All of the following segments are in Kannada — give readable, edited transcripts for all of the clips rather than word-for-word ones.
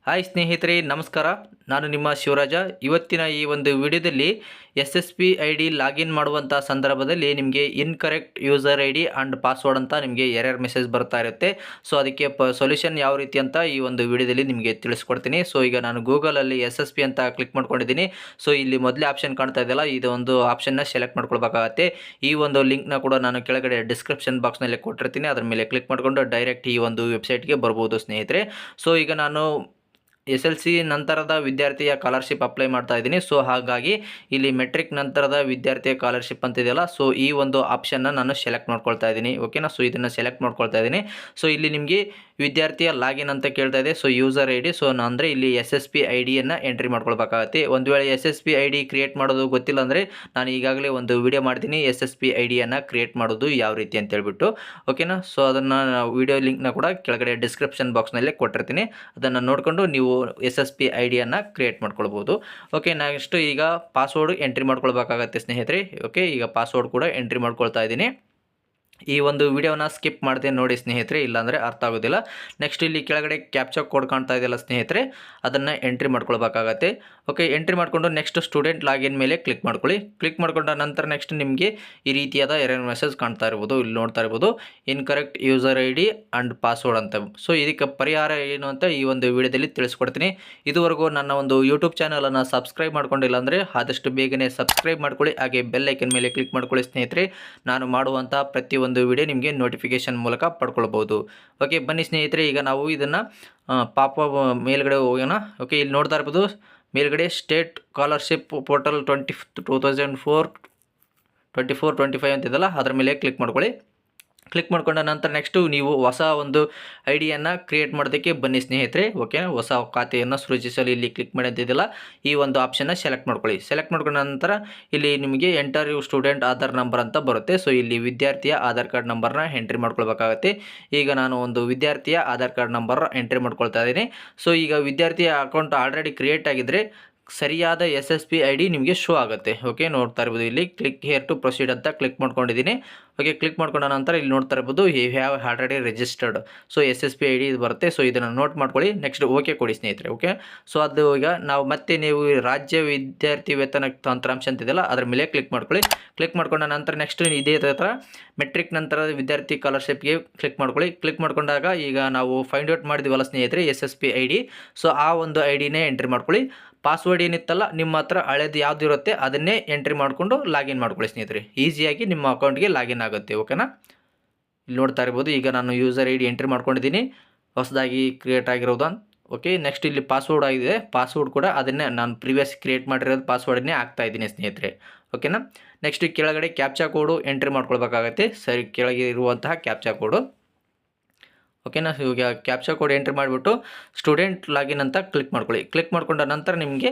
ಹಾಯ್ ಸ್ನೇಹಿತರೆ, ನಮಸ್ಕಾರ. ನಾನು ನಿಮ್ಮ ಶಿವರಾಜ. ಇವತ್ತಿನ ಈ ಒಂದು ವಿಡಿಯೋದಲ್ಲಿ SSP ID ಲಾಗಿನ್ ಮಾಡುವಂಥ ಸಂದರ್ಭದಲ್ಲಿ ನಿಮಗೆ incorrect user ID and password ಅಂತ ನಿಮಗೆ ಎರರ್ ಮೆಸೇಜ್ ಬರ್ತಾ ಇರುತ್ತೆ. ಸೊ ಅದಕ್ಕೆ ಸೊಲ್ಯೂಷನ್ ಯಾವ ರೀತಿ ಅಂತ ಈ ಒಂದು ವಿಡಿಯೋದಲ್ಲಿ ನಿಮಗೆ ತಿಳಿಸ್ಕೊಡ್ತೀನಿ. ಸೊ ಈಗ ನಾನು ಗೂಗಲಲ್ಲಿ SSP ಅಂತ ಕ್ಲಿಕ್ ಮಾಡ್ಕೊಂಡಿದ್ದೀನಿ. ಸೊ ಇಲ್ಲಿ ಮೊದಲೇ ಆಪ್ಷನ್ ಕಾಣ್ತಾ ಇದೆಯಲ್ಲ, ಇದು ಒಂದು ಆಪ್ಷನ್ನ ಸೆಲೆಕ್ಟ್ ಮಾಡ್ಕೊಳ್ಬೇಕಾಗತ್ತೆ. ಈ ಒಂದು ಲಿಂಕ್ನ ಕೂಡ ನಾನು ಕೆಳಗಡೆ ಡಿಸ್ಕ್ರಿಪ್ಷನ್ ಬಾಕ್ಸ್ನಲ್ಲಿ ಕೊಟ್ಟಿರ್ತೀನಿ. ಅದರ ಮೇಲೆ ಕ್ಲಿಕ್ ಮಾಡಿಕೊಂಡು ಡೈರೆಕ್ಟ್ ಈ ಒಂದು ವೆಬ್ಸೈಟ್ಗೆ ಬರ್ಬೋದು ಸ್ನೇಹಿತರೆ. ಸೊ ಈಗ ನಾನು SLC ನಂತರದ ವಿದ್ಯಾರ್ಥಿಯ ಸ್ಕಾಲರ್ಶಿಪ್ ಅಪ್ಲೈ ಮಾಡ್ತಾ ಇದ್ದೀನಿ. ಸೊ ಹಾಗಾಗಿ ಇಲ್ಲಿ ಮೆಟ್ರಿಕ್ ನಂತರದ ವಿದ್ಯಾರ್ಥಿಯ ಸ್ಕಾಲರ್ಶಿಪ್ ಅಂತಿದೆಯಲ್ಲ, ಸೊ ಈ ಒಂದು ಆಪ್ಷನ್ನ ನಾನು ಸೆಲೆಕ್ಟ್ ಮಾಡ್ಕೊಳ್ತಾ ಇದ್ದೀನಿ. ಓಕೆನಾ. ಸೊ ಇದನ್ನು ಸೆಲೆಕ್ಟ್ ಮಾಡ್ಕೊಳ್ತಾ ಇದ್ದೀನಿ. ಸೊ ಇಲ್ಲಿ ನಿಮಗೆ ವಿದ್ಯಾರ್ಥಿಯ ಲಾಗಿನ್ ಅಂತ ಕೇಳ್ತಾ ಇದೆ. So user ID. ಸೊ ಅಂದರೆ ಇಲ್ಲಿ SSP IDಯನ್ನು ಎಂಟ್ರಿ ಮಾಡ್ಕೊಳ್ಬೇಕಾಗತ್ತೆ. ಒಂದು ವೇಳೆ SSP ID ಕ್ರಿಯೇಟ್ ಮಾಡೋದು ಗೊತ್ತಿಲ್ಲ ಅಂದರೆ ನಾನು ಈಗಾಗಲೇ ಒಂದು ವಿಡಿಯೋ ಮಾಡ್ತೀನಿ, SSP IDಯನ್ನು ಕ್ರಿಯೇಟ್ ಮಾಡೋದು ಯಾವ ರೀತಿ ಅಂತ ಹೇಳ್ಬಿಟ್ಟು. ಓಕೆನಾ. ಸೊ ಅದನ್ನು ವಿಡಿಯೋ ಲಿಂಕ್ನ ಕೂಡ ಕೆಳಗಡೆ ಡಿಸ್ಕ್ರಿಪ್ಷನ್ ಬಾಕ್ಸ್ನಲ್ಲೇ ಕೊಟ್ಟಿರ್ತೀನಿ. ಅದನ್ನು ನೋಡಿಕೊಂಡು ನೀವು SSP IDಯನ್ನು ಕ್ರಿಯೇಟ್ ಮಾಡ್ಕೊಳ್ಬೋದು. ಓಕೆ, ನೆಕ್ಸ್ಟ್ ಈಗ ಪಾಸ್ವರ್ಡ್ ಎಂಟ್ರಿ ಮಾಡ್ಕೊಳ್ಬೇಕಾಗತ್ತೆ ಸ್ನೇಹಿತರೆ. ಓಕೆ, ಈಗ ಪಾಸ್ವರ್ಡ್ ಕೂಡ ಎಂಟ್ರಿ ಮಾಡ್ಕೊಳ್ತಾ ಇದ್ದೀನಿ. ಈ ಒಂದು ವಿಡಿಯೋನ ಸ್ಕಿಪ್ ಮಾಡದೆ ನೋಡಿ ಸ್ನೇಹಿತರೆ, ಇಲ್ಲಾಂದರೆ ಅರ್ಥ ಆಗೋದಿಲ್ಲ. ನೆಕ್ಸ್ಟ್ ಇಲ್ಲಿ ಕೆಳಗಡೆ ಕ್ಯಾಪ್ಚಾ ಕೋಡ್ ಕಾಣ್ತಾ ಇದೆಯಲ್ಲ ಸ್ನೇಹಿತರೆ, ಅದನ್ನು ಎಂಟ್ರಿ ಮಾಡ್ಕೊಳ್ಬೇಕಾಗತ್ತೆ. ಓಕೆ, ಎಂಟ್ರಿ ಮಾಡಿಕೊಂಡು ನೆಕ್ಸ್ಟ್ ಸ್ಟೂಡೆಂಟ್ ಲಾಗಿನ್ ಮೇಲೆ ಕ್ಲಿಕ್ ಮಾಡ್ಕೊಳ್ಳಿ. ಕ್ಲಿಕ್ ಮಾಡ್ಕೊಂಡ ನಂತರ ನೆಕ್ಸ್ಟ್ ನಿಮಗೆ ಈ ರೀತಿಯಾದ ಎರರ್ ಮೆಸೇಜ್ ಕಾಣ್ತಾ ಇರ್ಬೋದು. ಇಲ್ಲಿ ನೋಡ್ತಾ ಇರ್ಬೋದು, incorrect user ID and password ಅಂತ. ಸೊ ಇದಕ್ಕೆ ಪರಿಹಾರ ಏನು ಅಂತ ಈ ಒಂದು ವಿಡಿಯೋದಲ್ಲಿ ತಿಳಿಸ್ಕೊಡ್ತೀನಿ. ಇದುವರೆಗೂ ನನ್ನ ಒಂದು ಯೂಟ್ಯೂಬ್ ಚಾನಲನ್ನು ಸಬ್ಸ್ಕ್ರೈಬ್ ಮಾಡ್ಕೊಂಡಿಲ್ಲ ಅಂದರೆ ಆದಷ್ಟು ಬೇಗನೆ ಸಬ್ಸ್ಕ್ರೈಬ್ ಮಾಡ್ಕೊಳ್ಳಿ. ಹಾಗೆ ಬೆಲ್ ಐಕನ್ ಮೇಲೆ ಕ್ಲಿಕ್ ಮಾಡ್ಕೊಳ್ಳಿ ಸ್ನೇಹಿತರೆ. ನಾನು ಮಾಡುವಂಥ ಪ್ರತಿಯೊಂದು ವಿಡಿಯೋ ನಿಮಗೆ ನೋಟಿಫಿಕೇಶನ್ ಮೂಲಕ ಪಡ್ಕೊಳ್ಬೋದು. ಓಕೆ, ಬನ್ನಿ ಸ್ನೇಹಿತರೆ, ಈಗ ನಾವು ಇದನ್ನು ಪಾಪ ಮೇಲ್ಗಡೆ ಹೋಗೋಣ. ಓಕೆ, ಇಲ್ಲಿ ನೋಡ್ತಾ ಇರ್ಬೋದು ಮೇಲ್ಗಡೆ ಸ್ಟೇಟ್ ಸ್ಕಾಲರ್ಶಿಪ್ ಪೋರ್ಟಲ್ 2024-25 ಅಂತಿದೆಯಲ್ಲ, ಅದರ ಮೇಲೆ ಕ್ಲಿಕ್ ಮಾಡ್ಕೊಳ್ಳಿ. ಕ್ಲಿಕ್ ಮಾಡ್ಕೊಂಡ ನಂತರ ನೆಕ್ಸ್ಟು ನೀವು ಹೊಸ ಒಂದು ಐಡಿಯನ್ನು ಕ್ರಿಯೇಟ್ ಮಾಡೋದಕ್ಕೆ ಬನ್ನಿ ಸ್ನೇಹಿತರೆ. ಓಕೆ, ಹೊಸ ಖಾತೆಯನ್ನು ಸೃಜಿಸಲು ಇಲ್ಲಿ ಕ್ಲಿಕ್ ಮಾಡಿದ್ದಿಲ್ಲ, ಈ ಒಂದು ಆಪ್ಷನ್ನ ಸೆಲೆಕ್ಟ್ ಮಾಡ್ಕೊಳ್ಳಿ. ಸೆಲೆಕ್ಟ್ ಮಾಡ್ಕೊಂಡ ನಂತರ ಇಲ್ಲಿ ನಿಮಗೆ enter you student Aadhaar number ಅಂತ ಬರುತ್ತೆ. ಸೊ ಇಲ್ಲಿ ವಿದ್ಯಾರ್ಥಿಯ ಆಧಾರ್ ಕಾರ್ಡ್ ನಂಬರ್ನ ಎಂಟ್ರಿ ಮಾಡ್ಕೊಳ್ಬೇಕಾಗತ್ತೆ. ಈಗ ನಾನು ಒಂದು ವಿದ್ಯಾರ್ಥಿಯ ಆಧಾರ್ ಕಾರ್ಡ್ ನಂಬರ್ ಎಂಟ್ರಿ ಮಾಡ್ಕೊಳ್ತಾ ಇದ್ದೀನಿ. ಸೊ ಈಗ ವಿದ್ಯಾರ್ಥಿಯ ಅಕೌಂಟ್ ಆಲ್ರೆಡಿ ಕ್ರಿಯೇಟ್ ಆಗಿದ್ದರೆ ಸರಿಯಾದ SSP ID ನಿಮಗೆ ಶೋ ಆಗುತ್ತೆ. ಓಕೆ, ನೋಡ್ತಾ ಇರ್ಬೋದು ಇಲ್ಲಿ ಕ್ಲಿಕ್ ಹೇರ್ ಟು ಪ್ರೊಸೀಡ್ ಅಂತ ಕ್ಲಿಕ್ ಮಾಡ್ಕೊಂಡಿದ್ದೀನಿ. ಓಕೆ, ಕ್ಲಿಕ್ ಮಾಡ್ಕೊಂಡ ನಂತರ ಇಲ್ಲಿ ನೋಡ್ತಾ ಇರ್ಬೋದು you have already registered. So SSP ID ಇದು ಬರುತ್ತೆ. ಸೊ ಇದನ್ನು ನೋಟ್ ಮಾಡ್ಕೊಳ್ಳಿ. ನೆಕ್ಸ್ಟ್ ಓಕೆ ಕೊಡಿ ಸ್ನೇಹಿತರೆ. ಓಕೆ, ಸೊ ಅದು ಈಗ ನಾವು ಮತ್ತೆ ನೀವು ರಾಜ್ಯ ವಿದ್ಯಾರ್ಥಿ ವೇತನ ತಂತ್ರಾಂಶ ಅಂತಿದೆಯಲ್ಲ, ಅದರ ಮೇಲೆ ಕ್ಲಿಕ್ ಮಾಡ್ಕೊಳ್ಳಿ. ಕ್ಲಿಕ್ ಮಾಡ್ಕೊಂಡ ನಂತರ ನೆಕ್ಸ್ಟ್ ಇದೇ ಥರ ಮೆಟ್ರಿಕ್ ನಂತರದ ವಿದ್ಯಾರ್ಥಿ ಸ್ಕಾಲರ್ಶಿಪ್ಗೆ ಕ್ಲಿಕ್ ಮಾಡ್ಕೊಳ್ಳಿ. ಕ್ಲಿಕ್ ಮಾಡ್ಕೊಂಡಾಗ ಈಗ ನಾವು ಫೈಂಡ್ ಔಟ್ ಮಾಡಿದ್ವಲ್ಲ ಸ್ನೇಹಿತರೆ SSP ID, ಸೊ ಆ ಒಂದು ಐಡಿನೇ ಎಂಟ್ರಿ ಮಾಡ್ಕೊಳ್ಳಿ. ಪಾಸ್ವರ್ಡ್ ಏನಿತ್ತಲ್ಲ ನಿಮ್ಮ ಹತ್ರ ಹಳೇದು ಯಾವ್ದು ಇರುತ್ತೆ ಅದನ್ನೇ ಎಂಟ್ರಿ ಮಾಡಿಕೊಂಡು ಲಾಗಿನ್ ಮಾಡ್ಕೊಳ್ಳಿ ಸ್ನೇಹಿತರೆ. ಈಸಿಯಾಗಿ ನಿಮ್ಮ ಅಕೌಂಟ್ಗೆ ಲಾಗಿನ್ ಆಗುತ್ತೆ. ಓಕೆನಾ. ಇಲ್ಲಿ ನೋಡ್ತಾ ಇರ್ಬೋದು ಈಗ ನಾನು ಯೂಸರ್ ID ಎಂಟ್ರಿ ಮಾಡ್ಕೊಂಡಿದ್ದೀನಿ, ಹೊಸದಾಗಿ ಕ್ರಿಯೇಟ್ ಆಗಿರೋದು. ಓಕೆ, ನೆಕ್ಸ್ಟ್ ಇಲ್ಲಿ ಪಾಸ್ವರ್ಡ್ ಆಗಿದೆ. ಪಾಸ್ವರ್ಡ್ ಕೂಡ ಅದನ್ನೇ ನಾನು ಪ್ರೀವಿಯಸ್ ಕ್ರಿಯೇಟ್ ಮಾಡಿರೋದು ಪಾಸ್ವರ್ಡನ್ನೇ ಹಾಕ್ತಾ ಇದ್ದೀನಿ ಸ್ನೇಹಿತರೆ. ಓಕೆನಾ. ನೆಕ್ಸ್ಟ್ ಕೆಳಗಡೆ ಕ್ಯಾಪ್ಚಾ ಕೋಡು ಎಂಟ್ರಿ ಮಾಡ್ಕೊಳ್ಬೇಕಾಗತ್ತೆ. ಸರಿ, ಕೆಳಗೆ ಇರುವಂತಹ ಕ್ಯಾಪ್ಚಾ ಕೋಡು. ಓಕೆನಾ. ಇವಾಗ ಕ್ಯಾಪ್ಚಾ ಕೋಡ್ ಎಂಟ್ರಿ ಮಾಡಿಬಿಟ್ಟು ಸ್ಟೂಡೆಂಟ್ ಲಾಗಿನ್ ಅಂತ ಕ್ಲಿಕ್ ಮಾಡ್ಕೊಳ್ಳಿ. ಕ್ಲಿಕ್ ಮಾಡ್ಕೊಂಡ ನಂತರ ನಿಮಗೆ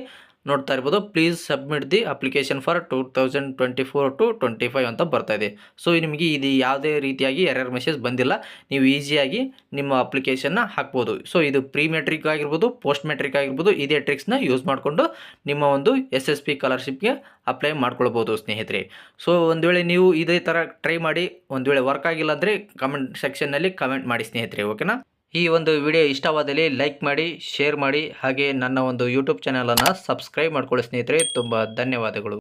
ನೋಡ್ತಾ ಇರ್ಬೋದು please submit the application for 2024-25 ಅಂತ ಬರ್ತಾ ಇದೆ. ಸೊ ನಿಮಗೆ ಇದು ಯಾವುದೇ ರೀತಿಯಾಗಿ ಎರರ್ ಮೆಸೇಜ್ ಬಂದಿಲ್ಲ. ನೀವು ಈಸಿಯಾಗಿ ನಿಮ್ಮ ಅಪ್ಲಿಕೇಶನ್ನ ಹಾಕ್ಬೋದು. ಸೊ ಇದು ಪ್ರೀ ಮೆಟ್ರಿಕ್ ಆಗಿರ್ಬೋದು, ಪೋಸ್ಟ್ ಮೆಟ್ರಿಕ್ ಆಗಿರ್ಬೋದು, ಇದೇ ಟ್ರಿಕ್ಸ್ನ ಯೂಸ್ ಮಾಡಿಕೊಂಡು ನಿಮ್ಮ ಒಂದು SSP ಸ್ಕಾಲರ್ಶಿಪ್ಗೆ ಅಪ್ಲೈ ಮಾಡ್ಕೊಳ್ಬೋದು ಸ್ನೇಹಿತರೆ. ಸೊ ಒಂದು ವೇಳೆ ನೀವು ಇದೇ ಥರ ಟ್ರೈ ಮಾಡಿ, ಒಂದು ವೇಳೆ ವರ್ಕ್ ಆಗಿಲ್ಲ ಅಂದರೆ ಕಮೆಂಟ್ ಸೆಕ್ಷನ್ನಲ್ಲಿ ಕಮೆಂಟ್ ಮಾಡಿ ಸ್ನೇಹಿತರೆ. ಓಕೆನಾ. ಈ ಒಂದು ವಿಡಿಯೋ ಇಷ್ಟವಾದಲ್ಲಿ ಲೈಕ್ ಮಾಡಿ, ಶೇರ್ ಮಾಡಿ, ಹಾಗೆ ನನ್ನ ಒಂದು ಯೂಟ್ಯೂಬ್ ಚಾನಲನ್ನು ಸಬ್ಸ್ಕ್ರೈಬ್ ಮಾಡ್ಕೊಳ್ಳಿ ಸ್ನೇಹಿತರೆ. ತುಂಬ ಧನ್ಯವಾದಗಳು.